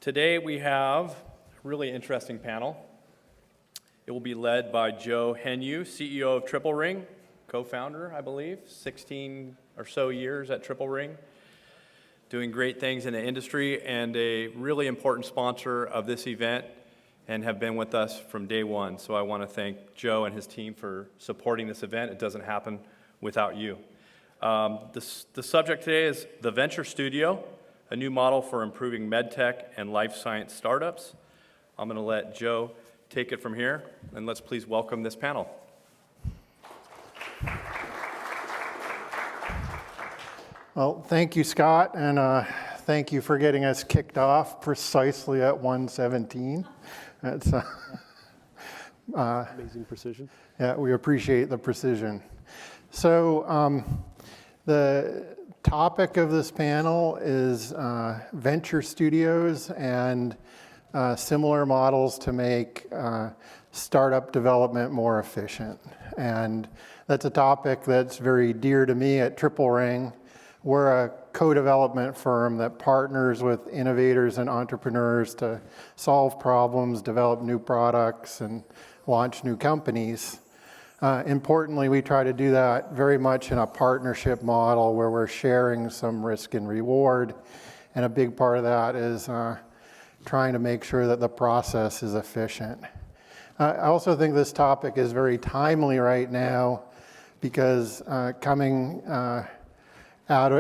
Today we have a really interesting panel. It will be led by Joe Heanue, CEO of Triple Ring, co-founder, I believe, 16 or so years at Triple Ring, doing great things in the industry and a really important sponsor of this event and have been with us from day one. So I want to thank Joe and his team for supporting this event. It doesn't happen without you. The subject today is the Venture Studio, a new model for improving MedTech and life science startups. I'm going to let Joe take it from here, and let's please welcome this panel. Well, thank you, Scott, and thank you for getting us kicked off precisely at 1:17. That's amazing precision. Yeah, we appreciate the precision. So the topic of this panel is venture studios and similar models to make startup development more efficient. And that's a topic that's very dear to me at Triple Ring. We're a co-development firm that partners with innovators and entrepreneurs to solve problems, develop new products, and launch new companies. Importantly, we try to do that very much in a partnership model where we're sharing some risk and reward. And a big part of that is trying to make sure that the process is efficient. I also think this topic is very timely right now because coming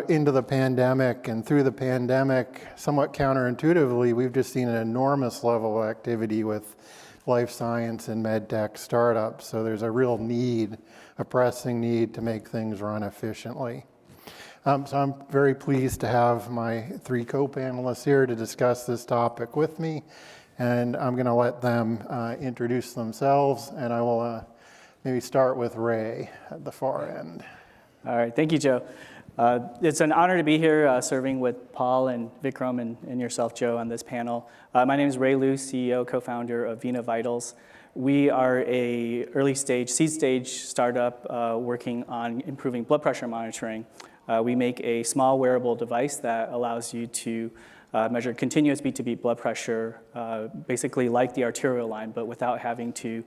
into the pandemic and through the pandemic, somewhat counterintuitively, we've just seen an enormous level of activity with life science and MedTech startups. So there's a real need, a pressing need to make things run efficiently. So I'm very pleased to have my three co-panelists here to discuss this topic with me. And I'm going to let them introduce themselves. And I will maybe start with Ray at the far end. All right, thank you, Joe. It's an honor to be here serving with Paul and Vikram and yourself, Joe, on this panel. My name is Ray Liu, CEO, co-founder of Vena Vitals. We are a early stage, seed stage startup working on improving blood pressure monitoring. We make a small wearable device that allows you to measure continuous beat-to-beat blood pressure, basically like the arterial line, but without having to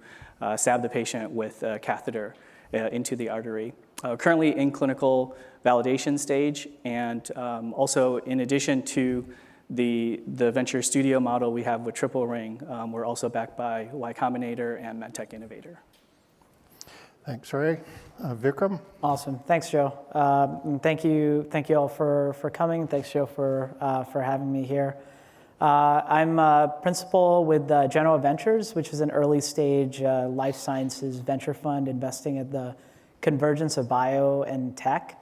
stab the patient with a catheter into the artery. Currently in clinical validation stage, and also in addition to the venture studio model we have with Triple Ring, we're also backed by Y Combinator and MedTech Innovator. Thanks, Ray. Vikram? Awesome. Thanks, Joe. Thank you all for coming. Thanks, Joe, for having me here. I'm a principal with Genoa Ventures, which is an early stage life sciences venture fund investing at the convergence of bio and tech.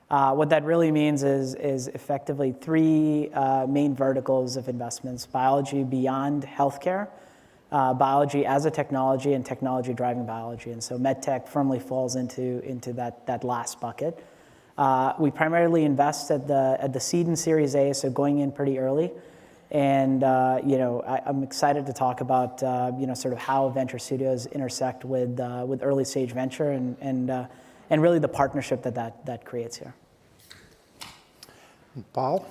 What that really means is effectively three main verticals of investments: biology beyond healthcare, biology as a technology, and technology driving biology. And so MedTech firmly falls into that last bucket. We primarily invest at the seed and Series A, so going in pretty early. And I'm excited to talk about sort of how venture studios intersect with early stage venture and really the partnership that creates here. Paul?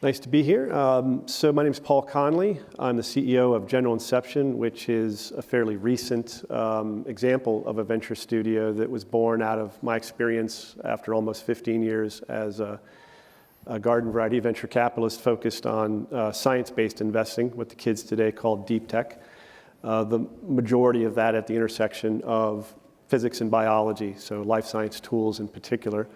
Nice to be here. So my name is Paul Conley. I'm the CEO of Inception, which is a fairly recent example of a venture studio that was born out of my experience after almost 15 years as a garden variety venture capitalist focused on science-based investing, what the kids today call deep tech. The majority of that at the intersection of physics and biology, so life science tools in particular.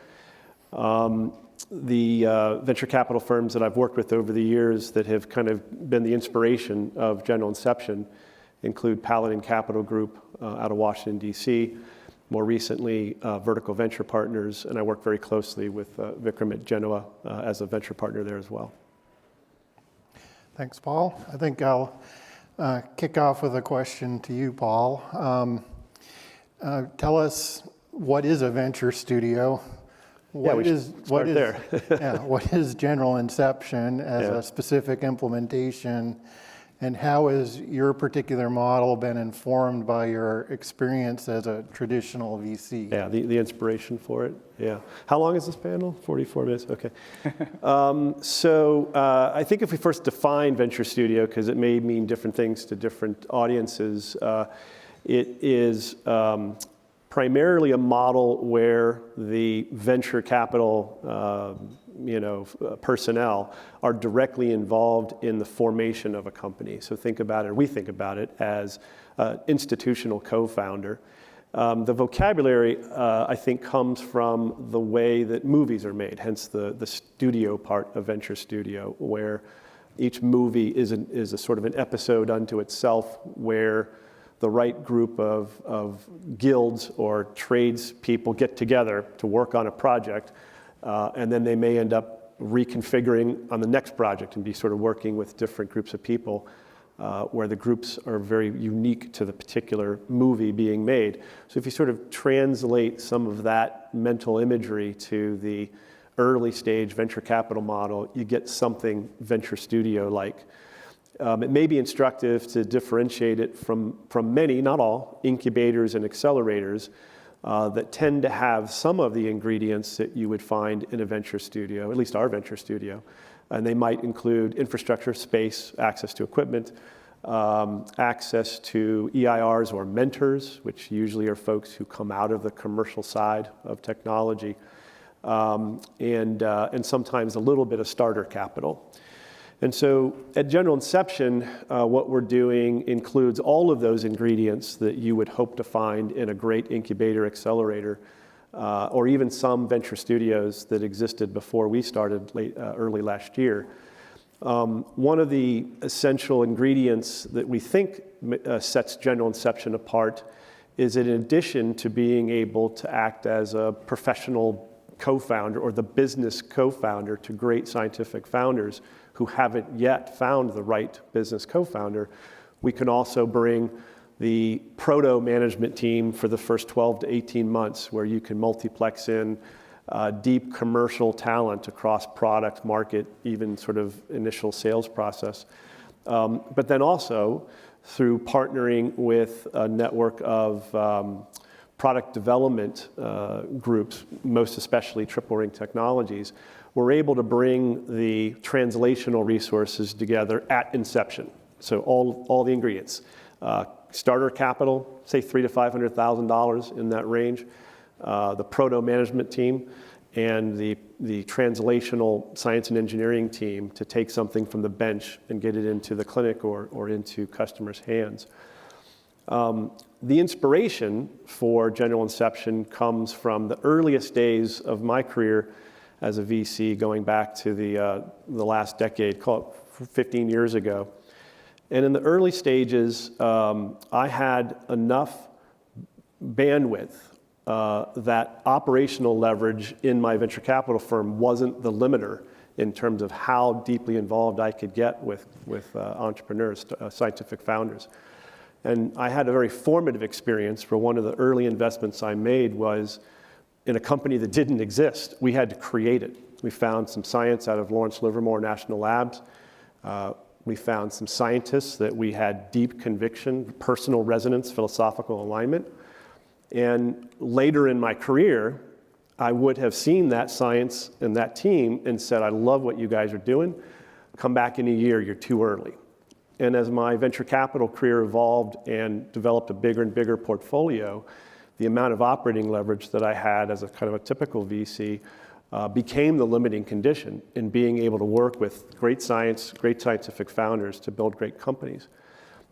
The venture capital firms that I've worked with over the years that have kind of been the inspiration of Inception include Paladin Capital Group out of Washington, D.C., more recently, Vertical Venture Partners, and I work very closely with Vikram at Genoa as a venture partner there as well. Thanks, Paul. I think I'll kick off with a question to you, Paul. Tell us, what is a venture studio? What is General Inception as a specific implementation? And how has your particular model been informed by your experience as a traditional VC? Yeah, the inspiration for it. Yeah. How long is this panel? 44 minutes? Okay. I think if we first define venture studio, because it may mean different things to different audiences, it is primarily a model where the venture capital personnel are directly involved in the formation of a company. So think about it, we think about it as institutional co-founder. The vocabulary, I think, comes from the way that movies are made, hence the studio part of venture studio, where each movie is a sort of an episode unto itself, where the right group of guilds or tradespeople get together to work on a project, and then they may end up reconfiguring on the next project and be sort of working with different groups of people, where the groups are very unique to the particular movie being made. So if you sort of translate some of that mental imagery to the early stage venture capital model, you get something venture studio-like. It may be instructive to differentiate it from many, not all, incubators and accelerators that tend to have some of the ingredients that you would find in a venture studio, at least our venture studio. And they might include infrastructure, space, access to equipment, access to EIRs or mentors, which usually are folks who come out of the commercial side of technology, and sometimes a little bit of starter capital. And so at General Inception, what we're doing includes all of those ingredients that you would hope to find in a great incubator accelerator, or even some venture studios that existed before we started early last year. One of the essential ingredients that we think sets General Inception apart is that in addition to being able to act as a professional co-founder or the business co-founder to great scientific founders who haven't yet found the right business co-founder, we can also bring the proto-management team for the first 12 to 18 months, where you can multiplex in deep commercial talent across product, market, even sort of initial sales process. But then also through partnering with a network of product development groups, most especially Triple Ring Technologies, we're able to bring the translational resources together at inception. So all the ingredients. Starter capital, say $300,000 to $500,000 in that range. The proto-management team and the translational science and engineering team to take something from the bench and get it into the clinic or into customers' hands. The inspiration for General Inception comes from the earliest days of my career as a VC, going back to the last decade, call it 15 years ago. And in the early stages, I had enough bandwidth that operational leverage in my venture capital firm wasn't the limiter in terms of how deeply involved I could get with entrepreneurs, scientific founders. And I had a very formative experience, for one of the early investments I made was in a company that didn't exist. We had to create it. We found some science out of Lawrence Livermore National Labs. We found some scientists that we had deep conviction, personal resonance, philosophical alignment. And later in my career, I would have seen that science and that team and said, I love what you guys are doing. Come back in a year, you're too early. And as my venture capital career evolved and developed a bigger and bigger portfolio, the amount of operating leverage that I had as a kind of a typical VC became the limiting condition in being able to work with great science, great scientific founders to build great companies.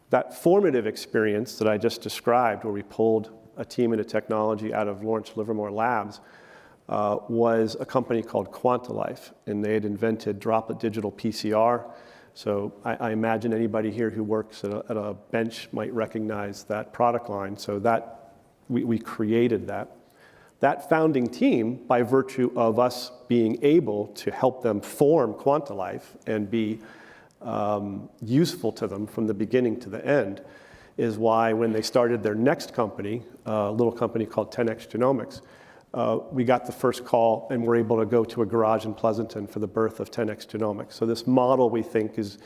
That formative experience that I just described, where we pulled a team into technology out of Lawrence Livermore Labs, was a company called Quantalife, and they had invented droplet digital PCR. So I imagine anybody here who works at a bench might recognize that product line. So that we created that. That founding team, by virtue of us being able to help them form Quantalife and be useful to them from the beginning to the end, is why when they started their next company, a little company called 10x Genomics, we got the first call and were able to go to a garage in Pleasanton for the birth of 10x Genomics. So this model, we think, is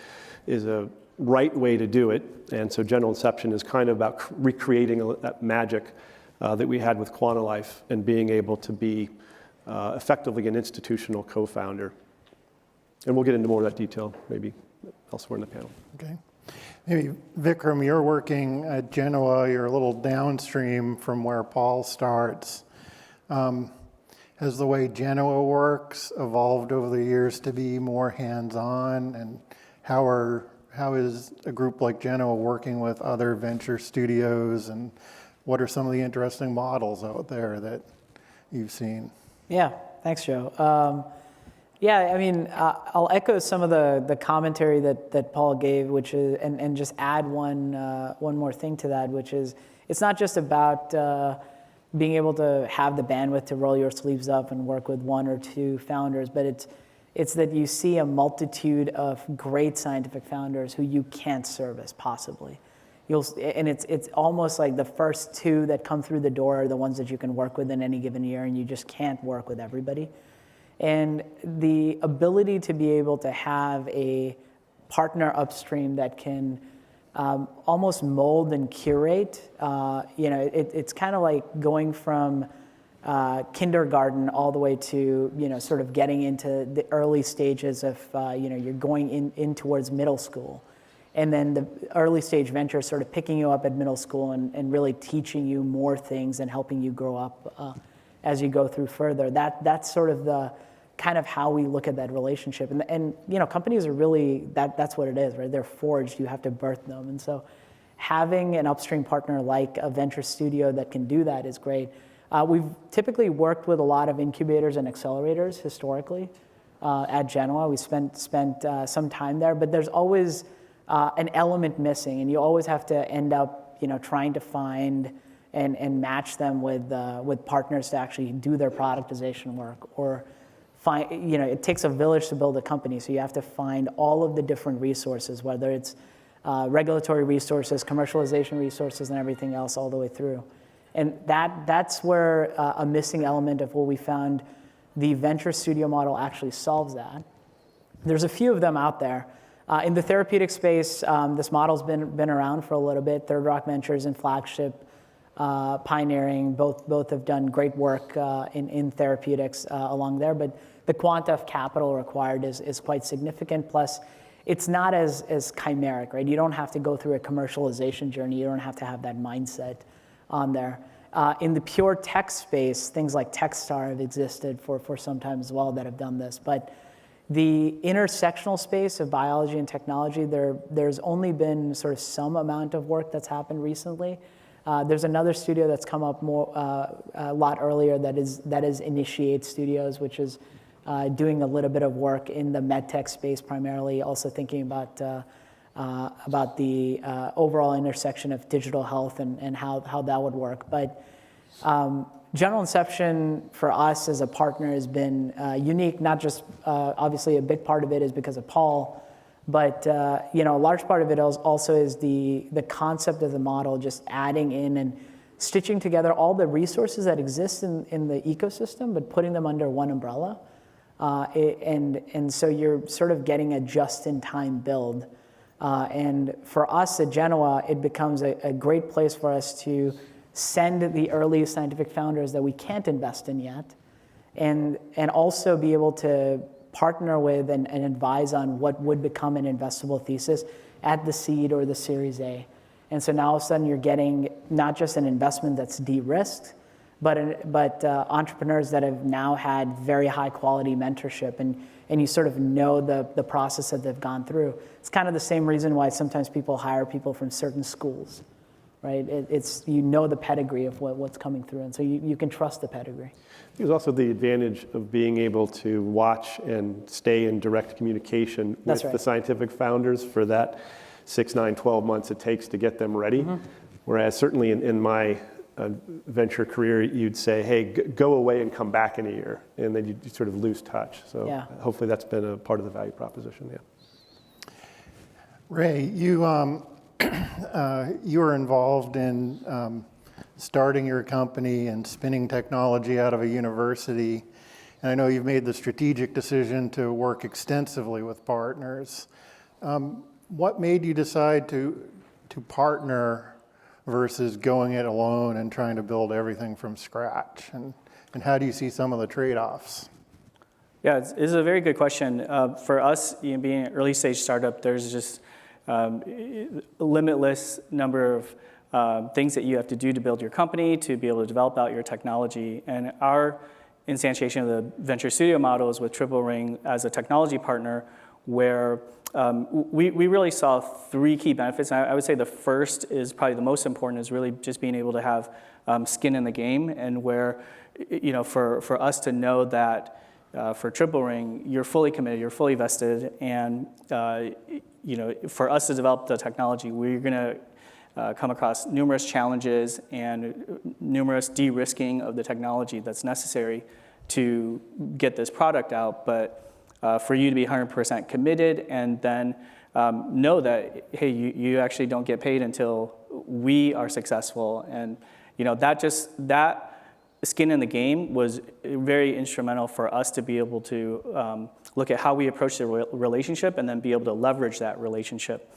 a right way to do it. And so General Inception is kind of about recreating that magic that we had with Quantalife and being able to be effectively an institutional co-founder. And we'll get into more of that detail maybe elsewhere in the panel. Okay. Maybe Vikram, you're working at Genoa, you're a little downstream from where Paul starts. Has the way Genoa works evolved over the years to be more hands-on? And how is a group like Genoa working with other venture studios, and what are some of the interesting models out there that you've seen? Yeah, thanks, Joe. Yeah, I mean, I'll echo some of the commentary that Paul gave, which is, and just add one more thing to that, which is, it's not just about being able to have the bandwidth to roll your sleeves up and work with one or two founders, but it's that you see a multitude of great scientific founders who you can't service possibly. And it's almost like the first two that come through the door are the ones that you can work with in any given year, and you just can't work with everybody. And the ability to be able to have a partner upstream that can almost mold and curate, it's kind of like going from kindergarten all the way to, sort of getting into the early stages of, you're going in towards middle school. And then the early stage venture sort of picking you up at middle school and really teaching you more things and helping you grow up as you go through further. That's sort of the kind of how we look at that relationship. And companies are really, that's what it is, right? They're forged, you have to birth them. And so having an upstream partner like a venture studio that can do that is great. We've typically worked with a lot of incubators and accelerators historically at Genoa. We spent some time there, but there's always an element missing, and you always have to end up, trying to find and match them with partners to actually do their productization work, or it takes a village to build a company, so you have to find all of the different resources, whether it's regulatory resources, commercialization resources, and everything else all the way through. And that's where a missing element of what we found the venture studio model actually solves that. There's a few of them out there. In the therapeutic space, this model's been around for a little bit. Third Rock Ventures and Flagship Pioneering both have done great work in therapeutics along there, but the quant of capital required is quite significant. Plus, it's not as chimeric, right? You don't have to go through a commercialization journey. You don't have to have that mindset on there. In the pure tech space, things like Techstar have existed for some time as well that have done this. But the intersectional space of biology and technology, there's only been sort of some amount of work that's happened recently. There's another studio that's come up a lot earlier that is Initiate Studios, which is doing a little bit of work in the MedTech space primarily, also thinking about the overall intersection of digital health and how that would work. But General Inception for us as a partner has been unique, not just obviously a big part of it is because of Paul, but a large part of it also is the concept of the model, just adding in and stitching together all the resources that exist in the ecosystem, but putting them under one umbrella. And so you're sort of getting a just-in-time build. And for us at Genoa, it becomes a great place for us to send the early scientific founders that we can't invest in yet, and also be able to partner with and advise on what would become an investable thesis at the seed or the Series A. And so now all of a sudden you're getting not just an investment that's de-risked, but entrepreneurs that have now had very high quality mentorship, and you sort of know the process that they've gone through. It's kind of the same reason why sometimes people hire people from certain schools, right? It's the pedigree of what's coming through, and so you can trust the pedigree. There's also the advantage of being able to watch and stay in direct communication with the scientific founders for that 6, 9, 12 months it takes to get them ready. Mm-hmm. Whereas certainly in my venture career, you'd say, hey, go away and come back in a year, and then you sort of lose touch. So hopefully that's been a part of the value proposition, yeah. Ray, you were involved in starting your company and spinning technology out of a university, and I know you've made the strategic decision to work extensively with partners. what made you decide to partner versus going it alone and trying to build everything from scratch? And how do you see some of the trade-offs? Yeah, it's a very good question. For us, being an early stage startup, there's just a limitless number of things that you have to do to build your company, to be able to develop out your technology. And our instantiation of the venture studio model is with Triple Ring as a technology partner, where we really saw three key benefits. And I would say the first is probably the most important, is really just being able to have skin in the game, and where, for us to know that for Triple Ring, you're fully committed, you're fully vested, and for us to develop the technology, we're going to come across numerous challenges and numerous de-risking of the technology that's necessary to get this product out. But for you to be 100% committed, and then know that, hey, you actually don't get paid until we are successful. And that skin in the game was very instrumental for us to be able to look at how we approach the relationship, and then be able to leverage that relationship.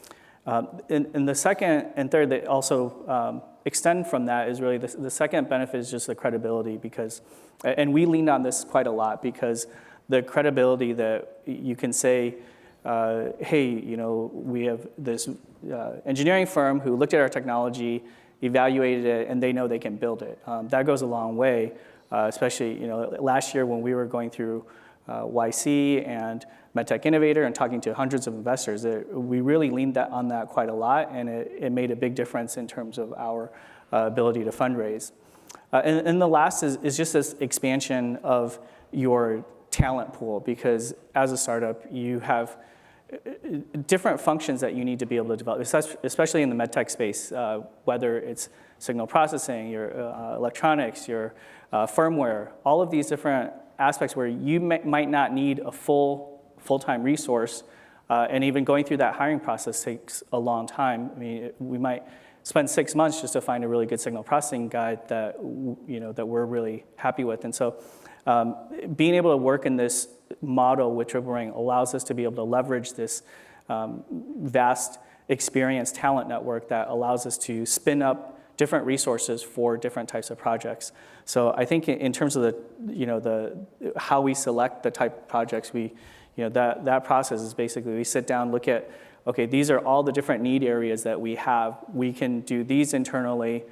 And the second and third that also extend from that is really the second benefit is just the credibility, because, and we leaned on this quite a lot, because the credibility that you can say, hey, we have this engineering firm who looked at our technology, evaluated it, and they know they can build it. That goes a long way, especially last year when we were going through YC and MedTech Innovator and talking to hundreds of investors. We really leaned on that quite a lot, and it made a big difference in terms of our ability to fundraise. And the last is just this expansion of your talent pool, because as a startup, you have different functions that you need to be able to develop, especially in the MedTech space, whether it's signal processing, your electronics, your firmware, all of these different aspects where you might not need a full-time resource, and even going through that hiring process takes a long time. I mean, we might spend 6 months just to find a really good signal processing guy that that we're really happy with. And so being able to work in this model with Triple Ring allows us to be able to leverage this vast experienced talent network that allows us to spin up different resources for different types of projects. So I think in terms of the how we select the type of projects, that process is basically we sit down, look at, okay, these are all the different need areas that we have. We can do these internally.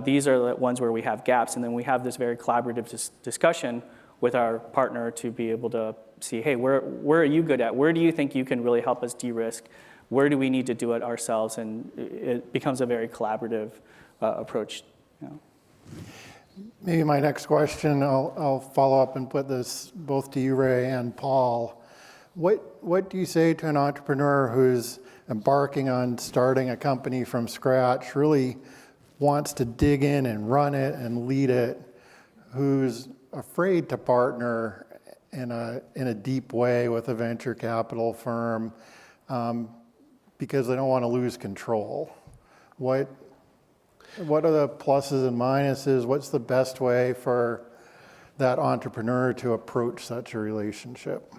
These are the ones where we have gaps, and then we have this very collaborative discussion with our partner to be able to see, hey, where are you good at? Where do you think you can really help us de-risk? Where do we need to do it ourselves? And it becomes a very collaborative approach. Maybe my next question, I'll follow up and put this both to you, Ray, and Paul. What do you say to an entrepreneur who's embarking on starting a company from scratch, really wants to dig in and run it and lead it, who's afraid to partner in a deep way with a venture capital firm because they don't want to lose control? What are the pluses and minuses? What's the best way for that entrepreneur to approach such a relationship?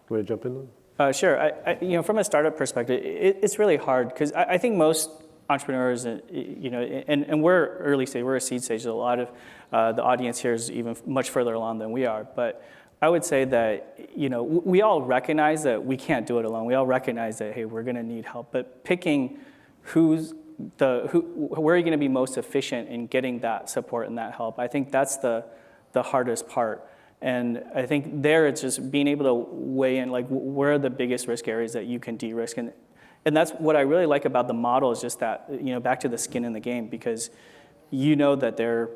Want to jump in? Sure. I from a startup perspective, it's really hard, because I think most entrepreneurs, and we're early stage, we're a seed stage. So a lot of the audience here is even much further along than we are. But I would say that we all recognize that we can't do it alone. We all recognize that, hey, we're going to need help. But picking where are you going to be most efficient in getting that support and that help, I think that's the hardest part. And I think there it's just being able to weigh in, like, where are the biggest risk areas that you can de-risk. And that's what I really like about the model, is just that, back to the skin in the game, because that they're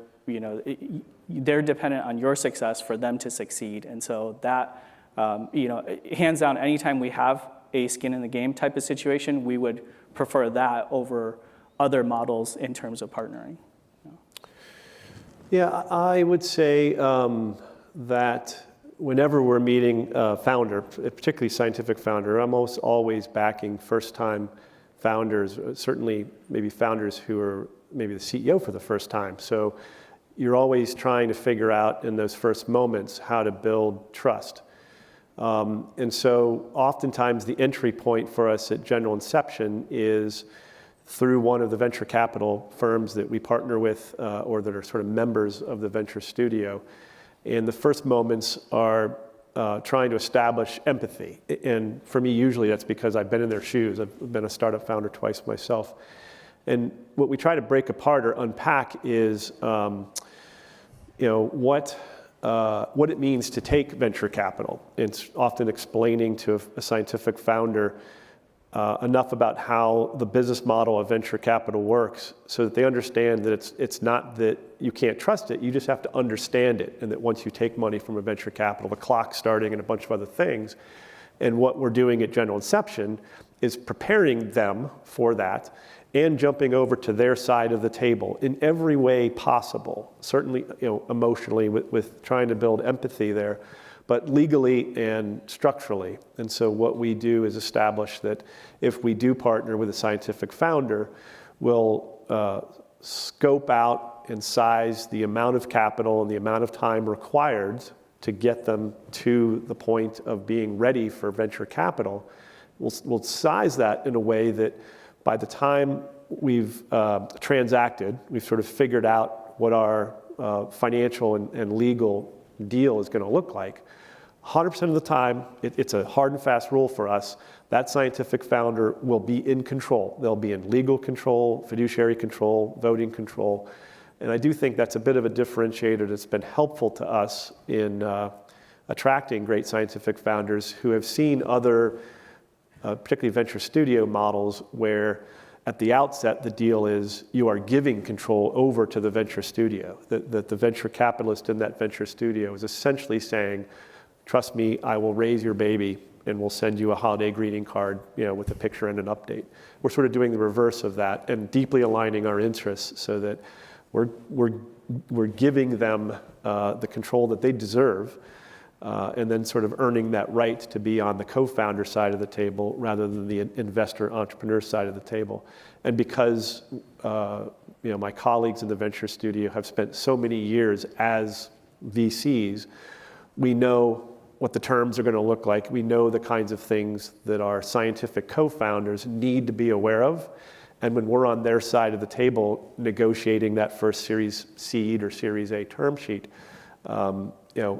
dependent on your success for them to succeed. And so that, hands down, anytime we have a skin in the game type of situation, we would prefer that over other models in terms of partnering. Yeah, I would say that whenever we're meeting a founder, a particularly scientific founder, I'm almost always backing first-time founders, certainly maybe founders who are maybe the CEO for the first time. So you're always trying to figure out in those first moments how to build trust. And so oftentimes the entry point for us at General Inception is through one of the venture capital firms that we partner with or that are sort of members of the venture studio. And the first moments are trying to establish empathy. And for me, usually that's because I've been in their shoes. I've been a startup founder twice myself. And what we try to break apart or unpack is what it means to take venture capital. It's often explaining to a scientific founder enough about how the business model of venture capital works so that they understand that it's not that you can't trust it, you just have to understand it, and that once you take money from a venture capital, the clock's starting and a bunch of other things. And what we're doing at General Inception is preparing them for that and jumping over to their side of the table in every way possible, certainly emotionally with trying to build empathy there, but legally and structurally. And so what we do is establish that if we do partner with a scientific founder, we'll scope out and size the amount of capital and the amount of time required to get them to the point of being ready for venture capital. We'll size that in a way that by the time we've transacted, we've sort of figured out what our financial and legal deal is going to look like. 100% of the time, it's a hard and fast rule for us, that scientific founder will be in control. They'll be in legal control, fiduciary control, voting control. And I do think that's a bit of a differentiator that's been helpful to us in attracting great scientific founders who have seen other, particularly venture studio models, where at the outset, the deal is you are giving control over to the venture studio. That the venture capitalist in that venture studio is essentially saying, trust me, I will raise your baby and we'll send you a holiday greeting card, with a picture and an update. We're sort of doing the reverse of that and deeply aligning our interests so that we're giving them the control that they deserve, and then sort of earning that right to be on the co-founder side of the table rather than the investor entrepreneur side of the table. And because my colleagues in the venture studio have spent so many years as VCs, we know what the terms are going to look like. We know the kinds of things that our scientific co-founders need to be aware of. And when we're on their side of the table negotiating that first Series Seed or Series A term sheet,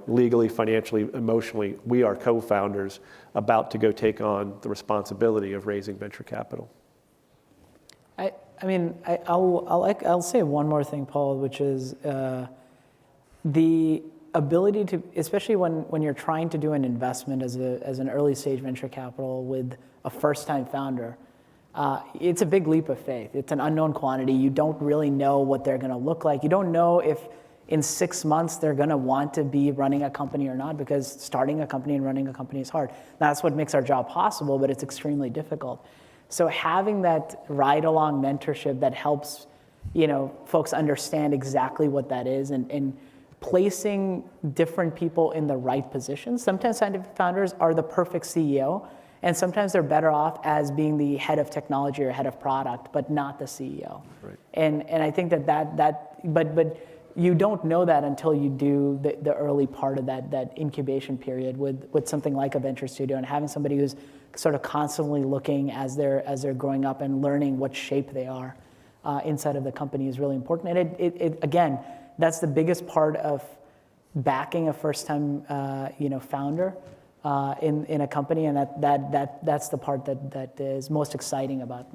legally, financially, emotionally, we are co-founders about to go take on the responsibility of raising venture capital. I'll say one more thing, Paul, which is the ability to, especially when you're trying to do an investment as an early stage venture capital with a first-time founder, it's a big leap of faith. It's an unknown quantity. You don't really know what they're going to look like. You don't know if in 6 months they're going to want to be running a company or not, because starting a company and running a company is hard. That's what makes our job possible, but it's extremely difficult. So having that ride-along mentorship that helps folks understand exactly what that is and placing different people in the right positions. Sometimes scientific founders are the perfect CEO, and sometimes they're better off as being the head of technology or head of product, but not the CEO. Right. And I think but you don't know that until you do the early part of that incubation period with something like a venture studio, and having somebody who's sort of constantly looking as they're growing up and learning what shape they are inside of the company is really important. And it again, that's the biggest part of backing a first-time founder in a company, and that's the part that is most exciting about,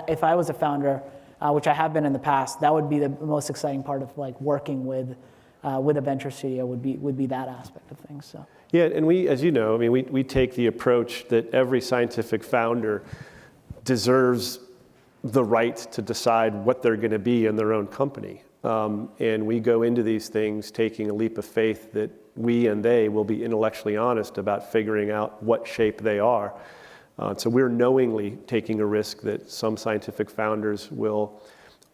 if I was a founder, which I have been in the past, that would be the most exciting part of working with a venture studio would be that aspect of things. So. Yeah, and we, as you know, we take the approach that every scientific founder deserves the right to decide what they're going to be in their own company. And we go into these things taking a leap of faith that we and they will be intellectually honest about figuring out what shape they are. So we're knowingly taking a risk that some scientific founders will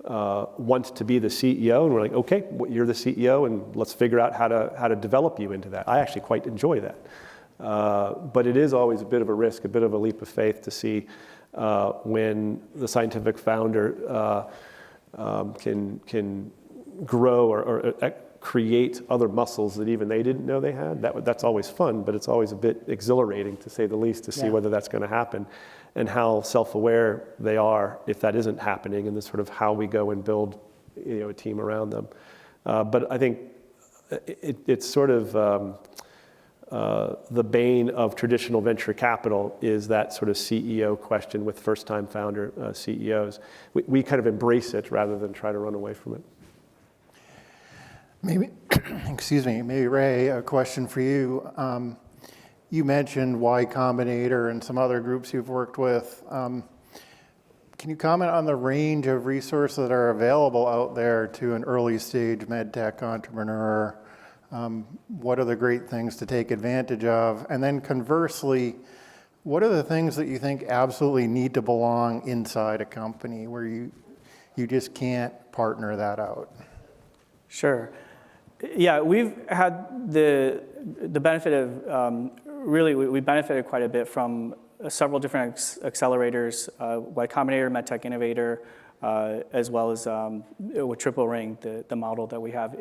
want to be the CEO, and we're like, okay, you're the CEO, and let's figure out how to develop you into that. I actually quite enjoy that. But it is always a bit of a risk, a bit of a leap of faith to see when the scientific founder can grow or create other muscles that even they didn't know they had, that's always fun, but it's always a bit exhilarating, to say the least, to see whether that's going to happen, and how self-aware they are if that isn't happening, and then sort of how we go and build a team around them. But I think it's sort of the bane of traditional venture capital is that sort of CEO question with first-time founder CEOs. We kind of embrace it rather than try to run away from it. Maybe, excuse me, maybe Ray, a question for you. You mentioned Y Combinator and some other groups you've worked with. Can you comment on the range of resources that are available out there to an early stage MedTech entrepreneur? What are the great things to take advantage of? And then conversely, what are the things that you think absolutely need to belong inside a company where you just can't partner that out? Sure. Yeah, we've had the benefit of, really, we benefited quite a bit from several different accelerators, Y Combinator, MedTech Innovator, as well as with Triple Ring, the model that we have.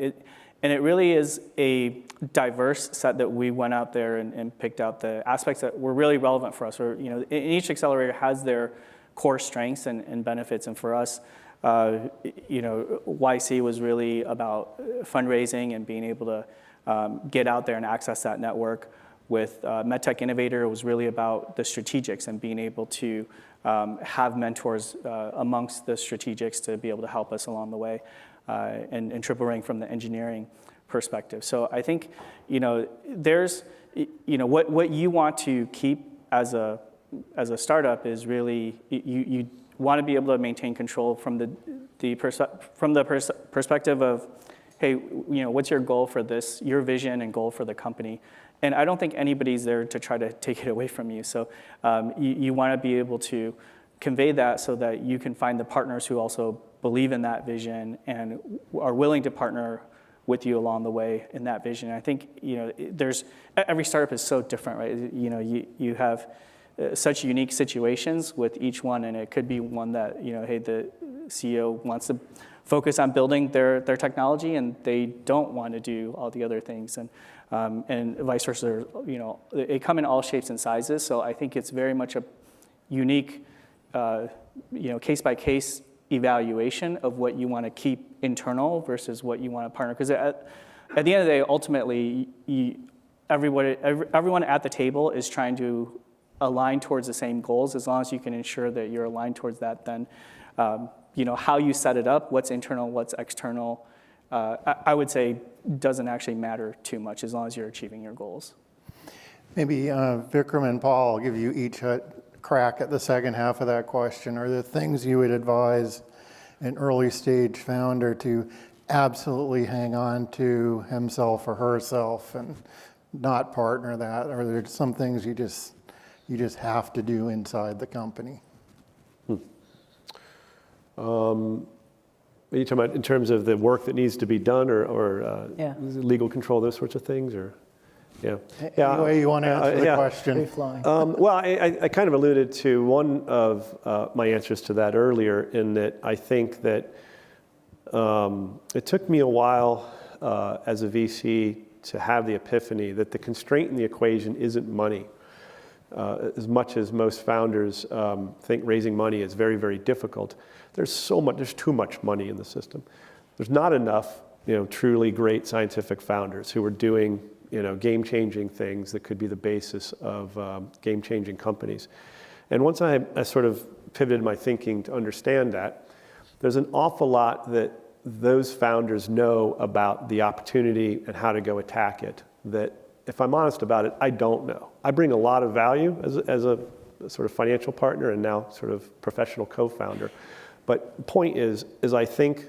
And it really is a diverse set that we went out there and picked out the aspects that were really relevant for us. Or, each accelerator has their core strengths and benefits, and for us, YC was really about fundraising and being able to get out there and access that network. With MedTech Innovator, it was really about the strategics and being able to have mentors amongst the strategics to be able to help us along the way, and Triple Ring from the engineering perspective. So I think, there's, what you want to keep as a startup is really, you want to be able to maintain control from the perspective of, hey, what's your goal for this, your vision and goal for the company? And I don't think anybody's there to try to take it away from you. So you want to be able to convey that so that you can find the partners who also believe in that vision and are willing to partner with you along the way in that vision. I think, every startup is so different, right? You have such unique situations with each one, and it could be one that, hey, the CEO wants to focus on building their technology and they don't want to do all the other things, and vice versa. They come in all shapes and sizes. So I think it's very much a unique, case by case evaluation of what you want to keep internal versus what you want to partner. Because at the end of the day, ultimately, everyone at the table is trying to align towards the same goals. As long as you can ensure that you're aligned towards that, then how you set it up, what's internal, what's external, I would say doesn't actually matter too much as long as you're achieving your goals. Maybe Vikram and Paul, I'll give you each a crack at the second half of that question. Are there things you would advise an early stage founder to absolutely hang on to himself or herself and not partner that? Or are there some things you just have to do inside the company? Are you talking about in terms of the work that needs to be done, or legal control, those sorts of things, or Any way you want to answer the question. Well, I kind of alluded to one of my answers to that earlier, in that I think that it took me a while as a VC to have the epiphany that the constraint in the equation isn't money. As much as most founders think raising money is very, very difficult, there's too much money in the system. There's not enough, truly great scientific founders who are doing, game-changing things that could be the basis of game-changing companies. And once I sort of pivoted my thinking to understand that, there's an awful lot that those founders know about the opportunity and how to go attack it that, if I'm honest about it, I don't know. I bring a lot of value as a sort of financial partner and now sort of professional co-founder. But the point is I think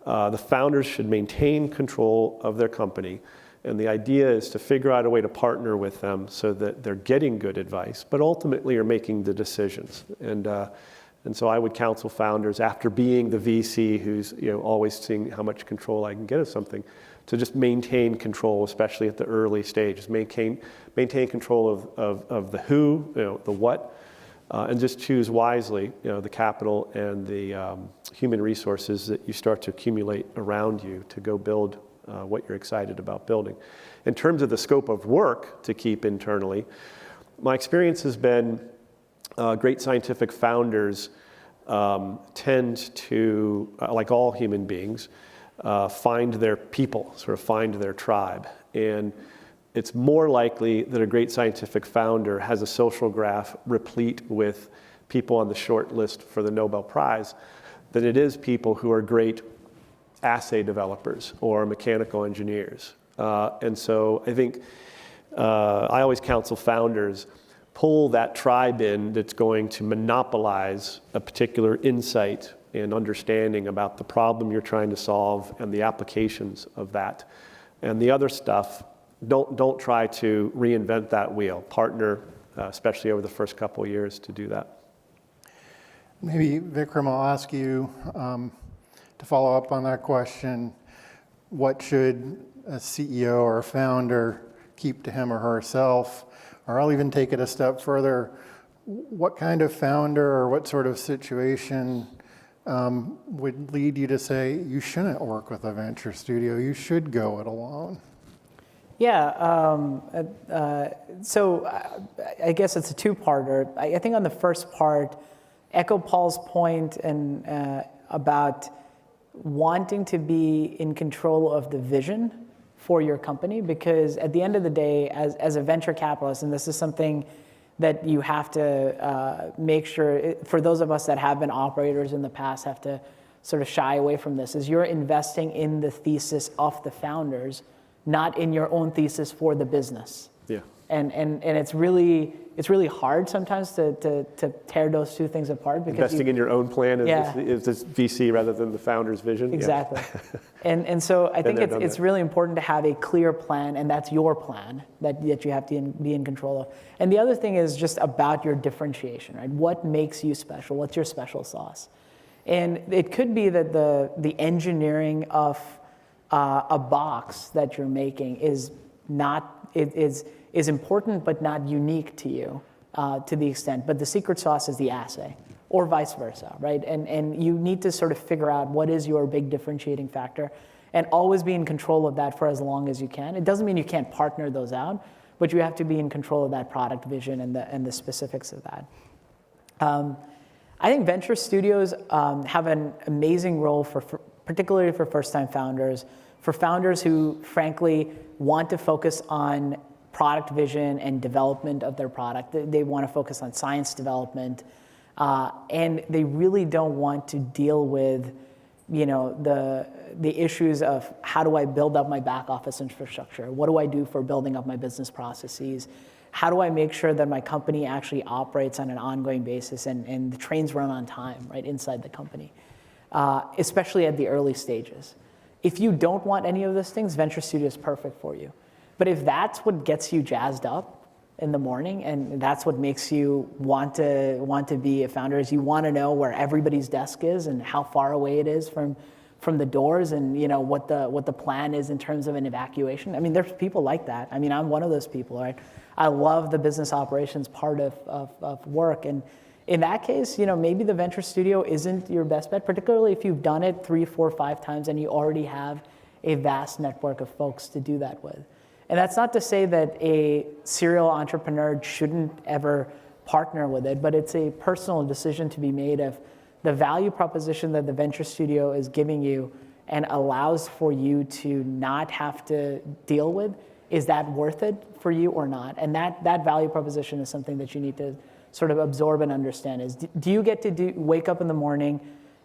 the founders should maintain control of their company. And the idea is to figure out a way to partner with them so that they're getting good advice, but ultimately are making the decisions. And so I would counsel founders, after being the VC who's always seeing how much control I can get of something, to just maintain control, especially at the early stages. Maintain control of the who, the what, and just choose wisely, the capital and the human resources that you start to accumulate around you to go build what you're excited about building. In terms of the scope of work to keep internally, my experience has been great scientific founders tend to, like all human beings, find their people, sort of find their tribe. And it's more likely that a great scientific founder has a social graph replete with people on the short list for the Nobel Prize than it is people who are great assay developers or mechanical engineers. And so I think I always counsel founders, pull that tribe in that's going to monopolize a particular insight and understanding about the problem you're trying to solve and the applications of that. And the other stuff, don't try to reinvent that wheel. Partner, especially over the first couple of years, to do that. Maybe, Vikram, I'll ask you to follow up on that question. What should a CEO or a founder keep to him or herself? Or I'll even take it a step further. What kind of founder or what sort of situation would lead you to say you shouldn't work with a venture studio, you should go it alone? Yeah, so I guess it's a two-parter. I think on the first part, echo Paul's point about wanting to be in control of the vision for your company, because at the end of the day, as a venture capitalist, and this is something that you have to make sure, for those of us that have been operators in the past, have to sort of shy away from this, is you're investing in the thesis of the founders, not in your own thesis for the business. Yeah. And it's really hard sometimes to tear those two things apart, because Investing in your own plan is this VC rather than the founder's vision. Exactly. Yeah. And so I think it's really important to have a clear plan, and that's your plan that you have to be in control of. And the other thing is just about your differentiation, right? What makes you special? What's your special sauce? And it could be that the engineering of a box that you're making is important but not unique to you to the extent, but the secret sauce is the assay, or vice versa, right? And you need to sort of figure out what is your big differentiating factor and always be in control of that for as long as you can. It doesn't mean you can't partner those out, but you have to be in control of that product vision and the specifics of that. I think venture studios have an amazing role particularly for first-time founders, for founders who frankly want to focus on product vision and development of their product. They want to focus on science development, and they really don't want to deal with, the issues of how do I build up my back office infrastructure? What do I do for building up my business processes? How do I make sure that my company actually operates on an ongoing basis and the trains run on time, right, inside the company, especially at the early stages? If you don't want any of those things, venture studio is perfect for you. But if that's what gets you jazzed up in the morning, and that's what makes you want to be a founder, is you want to know where everybody's desk is and how far away it is from the doors, and what the plan is in terms of an evacuation. I mean, there's people like that. I mean, I'm one of those people, right? I love the business operations part of work, and in that case, maybe the venture studio isn't your best bet, particularly if you've done it 3, 4, 5 times and you already have a vast network of folks to do that with. And that's not to say that a serial entrepreneur shouldn't ever partner with it, but it's a personal decision to be made of the value proposition that the venture studio is giving you and allows for you to not have to deal with. Is that worth it for you or not? And that value proposition is something that you need to sort of absorb and understand. Is do you get to wake up in the morning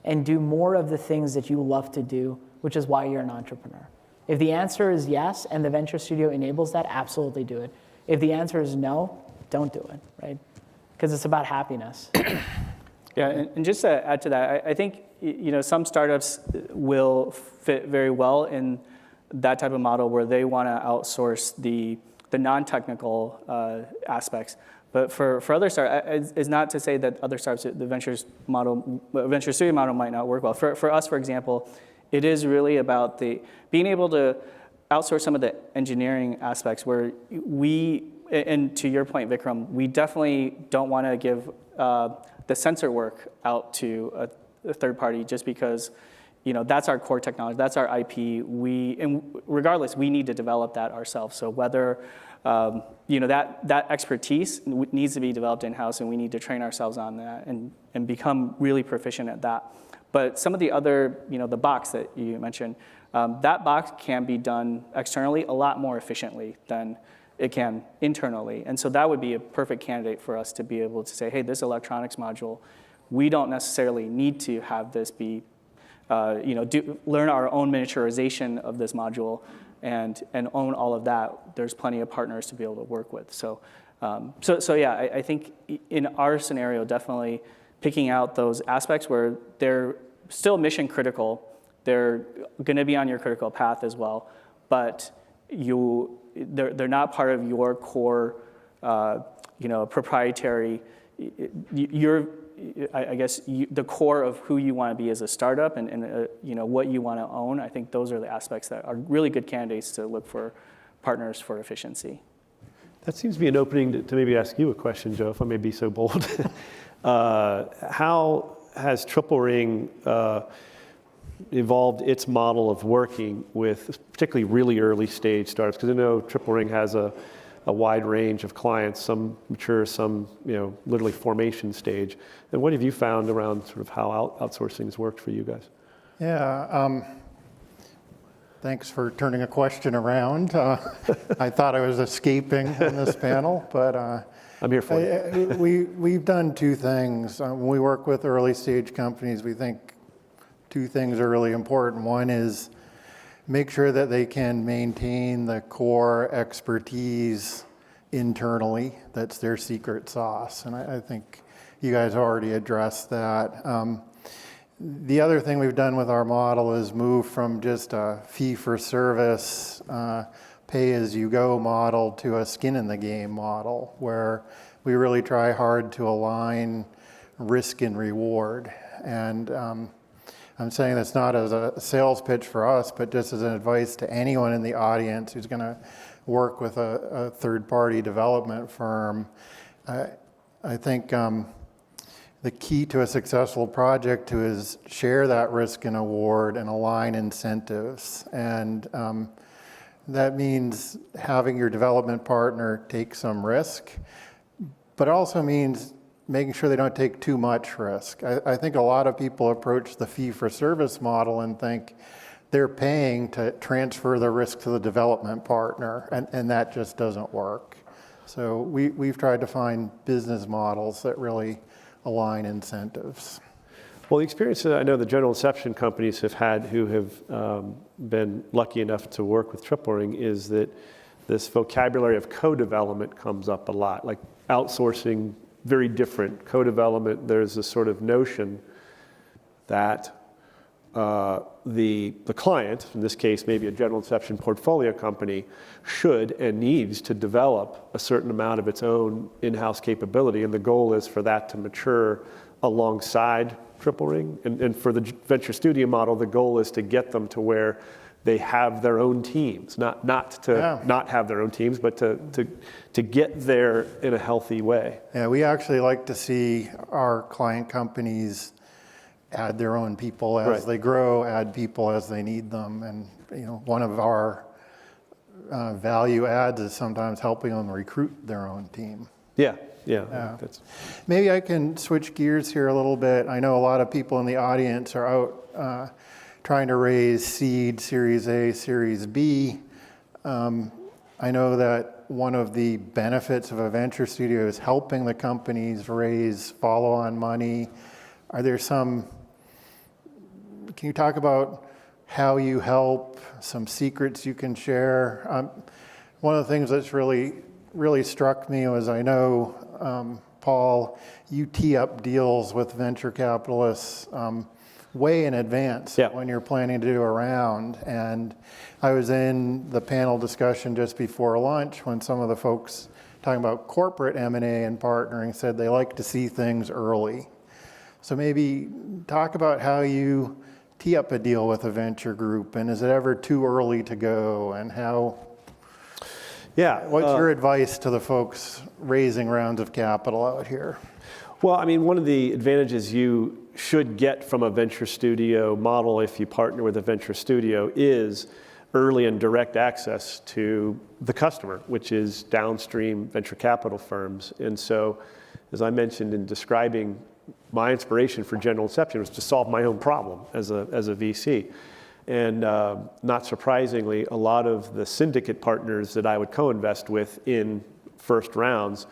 and do more of the things that you love to do, which is why you're an entrepreneur? If the answer is yes, and the venture studio enables that, absolutely do it. If the answer is no, don't do it, right? Because it's about happiness. Yeah, and just to add to that, I think some startups will fit very well in that type of model where they want to outsource the non-technical aspects. But for other startups, it's not to say that other startups, the venture studio model might not work well. For us, for example, it is really about being able to outsource some of the engineering aspects where and to your point, Vikram, we definitely don't want to give the sensor work out to a third party just because that's our core technology, that's our IP. And regardless, we need to develop that ourselves. So whether, that expertise needs to be developed in-house, and we need to train ourselves on that and become really proficient at that. But some of the other, the box that you mentioned, that box can be done externally a lot more efficiently than it can internally. And so that would be a perfect candidate for us to be able to say, hey, this electronics module, we don't necessarily need to have this be, learn our own miniaturization of this module and own all of that. There's plenty of partners to be able to work with. So yeah, I think in our scenario, definitely picking out those aspects where they're still mission critical, they're going to be on your critical path as well, but they're not part of your core, proprietary. The core of who you want to be as a startup and what you want to own. I think those are the aspects that are really good candidates to look for partners for efficiency. That seems to be an opening to maybe ask you a question, Joe, if I may be so bold. How has Triple Ring evolved its model of working with particularly really early stage startups? Because I know Triple Ring has a wide range of clients, some mature, some literally formation stage. And what have you found around sort of how outsourcing has worked for you guys? Yeah, thanks for turning a question around. I thought I was escaping in this panel, but I'm here for you. We've done two things. When we work with early stage companies, we think two things are really important. One is make sure that they can maintain the core expertise internally. That's their secret sauce. And I think you guys already addressed that. The other thing we've done with our model is move from just a fee-for-service, pay-as-you-go model to a skin-in-the-game model, where we really try hard to align risk and reward. And I'm saying this not as a sales pitch for us, but just as an advice to anyone in the audience who's going to work with a third-party development firm. I think the key to a successful project is share that risk and reward and align incentives. And that means having your development partner take some risk, but also means making sure they don't take too much risk. I think a lot of people approach the fee-for-service model and think they're paying to transfer the risk to the development partner, and that just doesn't work. So we've tried to find business models that really align incentives. Well, the experience that I know the general inception companies have had who have been lucky enough to work with Triple Ring is that this vocabulary of co-development comes up a lot, like outsourcing, very different. Co-development, there's a sort of notion that the client, in this case maybe a general inception portfolio company, should and needs to develop a certain amount of its own in-house capability, and the goal is for that to mature alongside Triple Ring. And for the venture studio model, the goal is to get them to where they have their own teams, not have their own teams, but to get there in a healthy way. Yeah, we actually like to see our client companies add their own people as they grow, add people as they need them. And one of our value adds is sometimes helping them recruit their own team. Yeah. Maybe I can switch gears here a little bit. I know a lot of people in the audience are out trying to raise seed, Series A, Series B. I know that one of the benefits of a venture studio is helping the companies raise follow-on money. Can you talk about how you help, some secrets you can share? One of the things that's really struck me was, I know, Paul, you tee up deals with venture capitalists way in advance when you're planning to do a round. And I was in the panel discussion just before lunch when some of the folks talking about corporate M&A and partnering said they like to see things early. So maybe talk about how you tee up a deal with a venture group, and is it ever too early to go, and what's your advice to the folks raising rounds of capital out here? Well, I mean, one of the advantages you should get from a venture studio model if you partner with a venture studio is early and direct access to the customer, which is downstream venture capital firms. And so, as I mentioned in describing my inspiration for General Inception was to solve my own problem as a VC. And not surprisingly, a lot of the syndicate partners that I would co-invest with in first rounds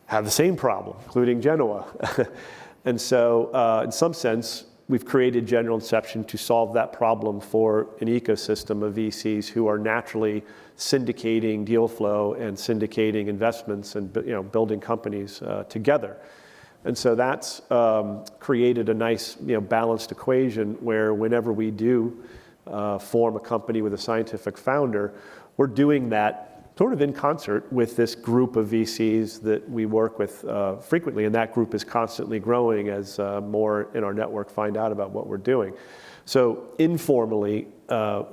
have the same problem, including Genoa. And so in some sense, we've created General Inception to solve that problem for an ecosystem of VCs who are naturally syndicating deal flow and syndicating investments and building companies together. And so that's created a nice balanced equation where whenever we do form a company with a scientific founder, we're doing that sort of in concert with this group of VCs that we work with frequently, and that group is constantly growing as more in our network find out about what we're doing. So informally,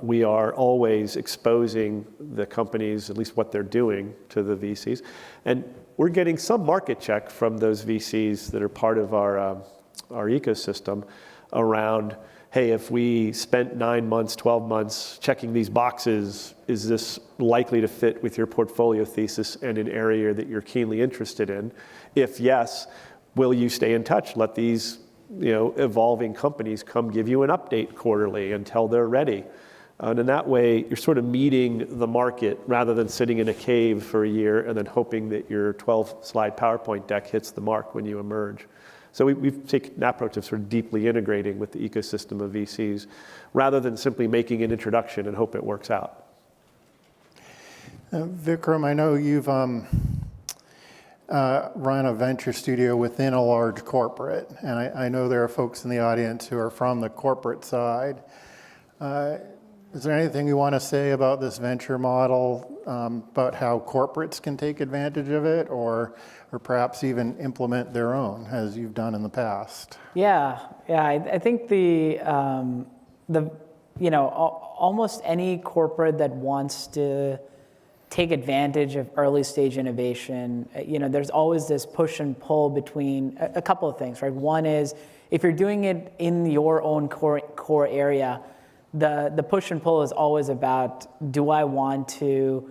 we are always exposing the companies, at least what they're doing, to the VCs. And we're getting some market check from those VCs that are part of our ecosystem around, hey, if we spent 9 months, 12 months checking these boxes, is this likely to fit with your portfolio thesis and an area that you're keenly interested in? If yes, will you stay in touch? Let these evolving companies come give you an update quarterly until they're ready. And in that way, you're sort of meeting the market rather than sitting in a cave for a year and then hoping that your 12-slide PowerPoint deck hits the mark when you emerge. So we've taken that approach of sort of deeply integrating with the ecosystem of VCs rather than simply making an introduction and hope it works out. Vikram, I know you've run a venture studio within a large corporate, and I know there are folks in the audience who are from the corporate side. Is there anything you want to say about this venture model, about how corporates can take advantage of it, or perhaps even implement their own, as you've done in the past? Yeah. I think almost any corporate that wants to take advantage of early stage innovation, there's always this push and pull between a couple of things, right? One is if you're doing it in your own core area, the push and pull is always about, do I want to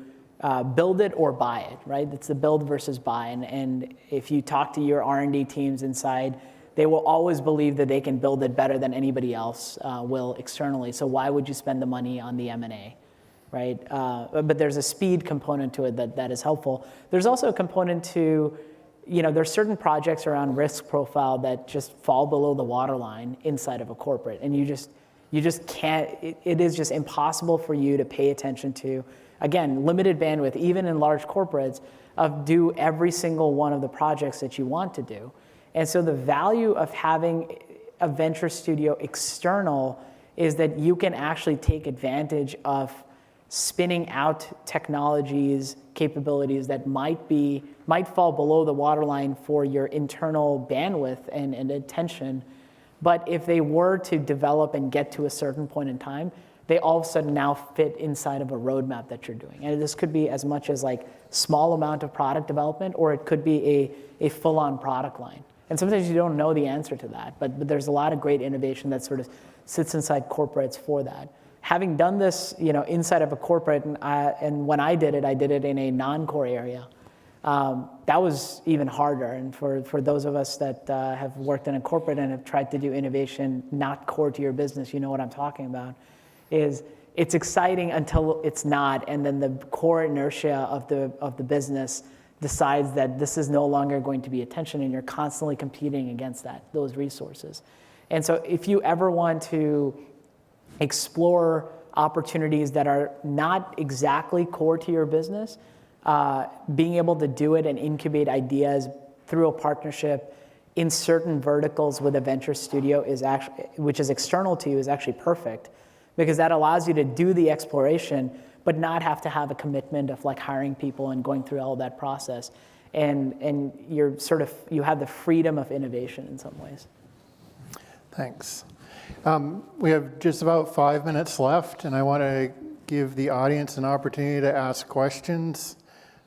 build it or buy it, right? It's the build versus buy. And if you talk to your R&D teams inside, they will always believe that they can build it better than anybody else will externally. So why would you spend the money on the M&A, right? But there's a speed component to it that is helpful. There's also a component to, there's certain projects around risk profile that just fall below the waterline inside of a corporate. And you just can't, it is just impossible for you to pay attention to, again, limited bandwidth, even in large corporates, of do every single one of the projects that you want to do. And so the value of having a venture studio external is that you can actually take advantage of spinning out technologies, capabilities that might fall below the waterline for your internal bandwidth and attention. But if they were to develop and get to a certain point in time, they all of a sudden now fit inside of a roadmap that you're doing. And this could be as much as like small amount of product development, or it could be a full-on product line. And sometimes you don't know the answer to that, but there's a lot of great innovation that sort of sits inside corporates for that. Having done this, inside of a corporate, and when I did it in a non-core area, that was even harder. And for those of us that have worked in a corporate and have tried to do innovation not core to your business, you know what I'm talking about, is it's exciting until it's not, and then the core inertia of the business decides that this is no longer going to be attention, and you're constantly competing against those resources. And so if you ever want to explore opportunities that are not exactly core to your business, being able to do it and incubate ideas through a partnership in certain verticals with a venture studio which is external to you, is actually perfect, because that allows you to do the exploration but not have to have a commitment of like hiring people and going through all that process. And you have the freedom of innovation in some ways. Thanks. We have just about 5 minutes left, and I want to give the audience an opportunity to ask questions.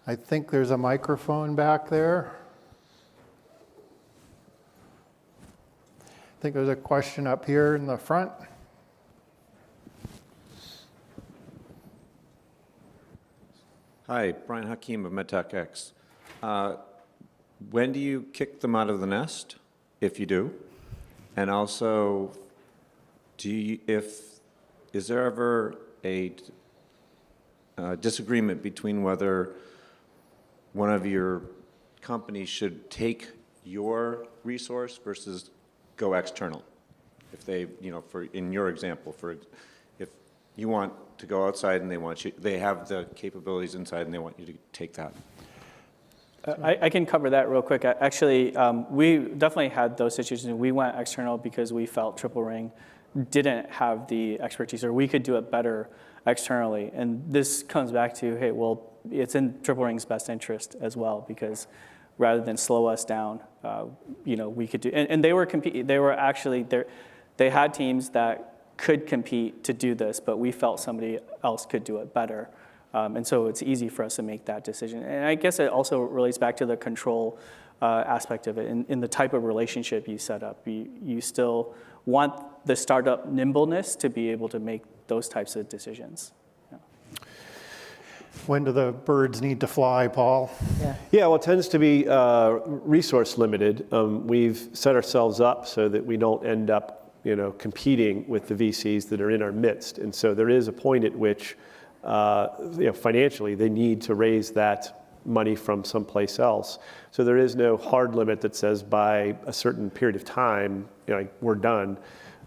I think there's a microphone back there. think there's a question up here in the front. Hi, Brian Hakeem of MedTech X. When do you kick them out of the nest, if you do? And also, is there ever a disagreement between whether one of your companies should take your resource versus go external? If they, in your example, if you want to go outside and they have the capabilities inside and they want you to take that. I can cover that real quick. Actually, we definitely had those situations. We went external because we felt Triple Ring didn't have the expertise, or we could do it better externally. And this comes back to, hey, well, it's in Triple Ring's best interest as well, because rather than slow us down, we could do. And they were competing. They were actually there. They had teams that could compete to do this, but we felt somebody else could do it better. And so it's easy for us to make that decision. And I guess it also relates back to the control aspect of it. In the type of relationship you set up, you still want the startup nimbleness to be able to make those types of decisions. Yeah. When do the birds need to fly, Paul? Yeah, well, it tends to be resource limited. We've set ourselves up so that we don't end up, competing with the VCs that are in our midst. And so there is a point at which, financially, they need to raise that money from someplace else. So there is no hard limit that says by a certain period of time, we're done.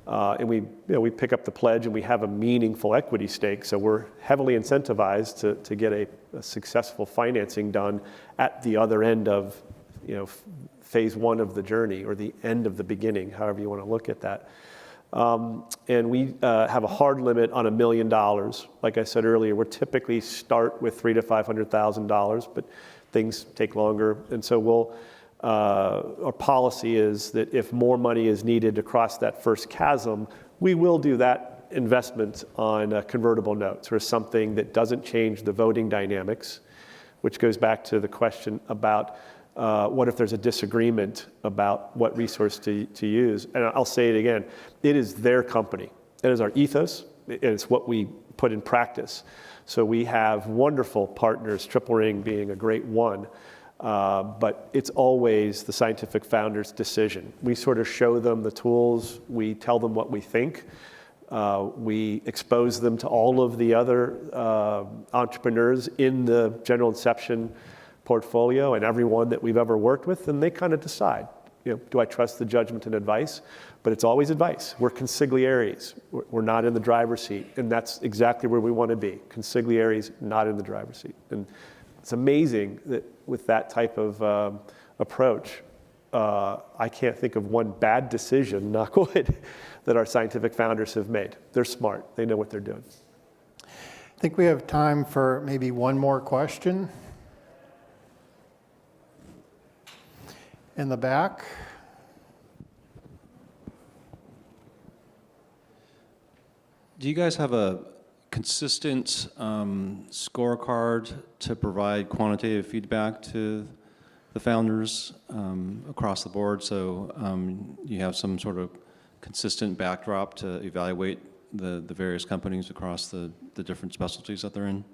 And we pick up the pledge and we have a meaningful equity stake. So we're heavily incentivized to get a successful financing done at the other end of, phase one of the journey, or the end of the beginning, however you want to look at that. And we have a hard limit on $1 million. Like I said earlier, we're typically start with $300,000 to $500,000, but things take longer. And so our policy is that if more money is needed to cross that first chasm, we will do that investment on convertible notes, or something that doesn't change the voting dynamics, which goes back to the question about what if there's a disagreement about what resource to use? And I'll say it again, it is their company. It is our ethos, and it's what we put in practice. So we have wonderful partners, Triple Ring being a great one, but it's always the scientific founder's decision. We sort of show them the tools, we tell them what we think, we expose them to all of the other entrepreneurs in the General Inception portfolio and everyone that we've ever worked with, and they kind of decide, do I trust the judgment and advice? But it's always advice. We're consiglieres. We're not in the driver's seat, and that's exactly where we want to be. Consiglieres, not in the driver's seat. And it's amazing that with that type of approach, I can't think of one bad decision, knock wood, that our scientific founders have made. They're smart. They know what they're doing. I think we have time for maybe one more question. In the back. Do you guys have a consistent scorecard to provide quantitative feedback to the founders across the board? So you have some sort of consistent backdrop to evaluate the various companies across the different specialties that they're in?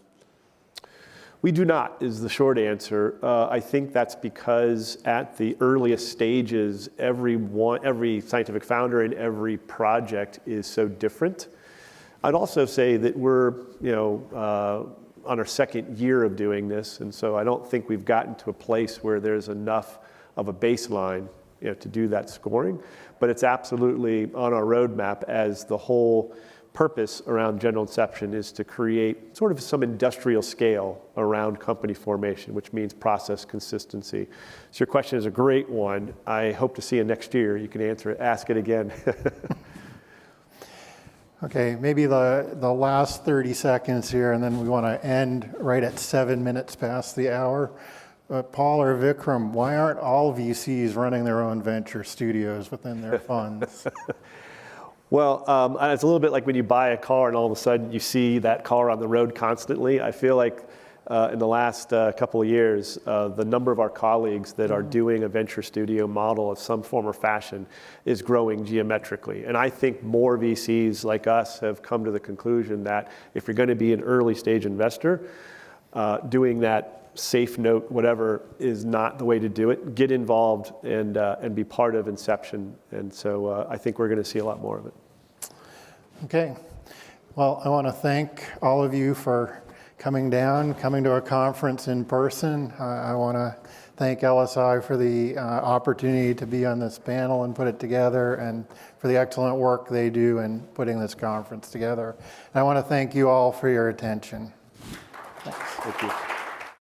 We do not, is the short answer. I think that's because at the earliest stages, every scientific founder and every project is so different. I'd also say that we're, on our second year of doing this, and so I don't think we've gotten to a place where there's enough of a baseline, to do that scoring. But it's absolutely on our roadmap, as the whole purpose around General Inception is to create sort of some industrial scale around company formation, which means process consistency. So your question is a great one. I hope to see you next year. You can answer it, ask it again. Okay, maybe the last 30 seconds here, and then we want to end right at 7 minutes past the hour. Paul or Vikram, why aren't all VCs running their own venture studios within their funds? Well, it's a little bit like when you buy a car and all of a sudden you see that car on the road constantly. I feel like in the last couple of years, the number of our colleagues that are doing a venture studio model of some form or fashion is growing geometrically. And I think more VCs like us have come to the conclusion that if you're going to be an early stage investor, doing that safe note, whatever, is not the way to do it. Get involved and be part of Inception. And so I think we're going to see a lot more of it. Okay. Well, I want to thank all of you for coming down, coming to a conference in person. I want to thank LSI for the opportunity to be on this panel and put it together, and for the excellent work they do in putting this conference together. And I want to thank you all for your attention. Thanks. Thank you.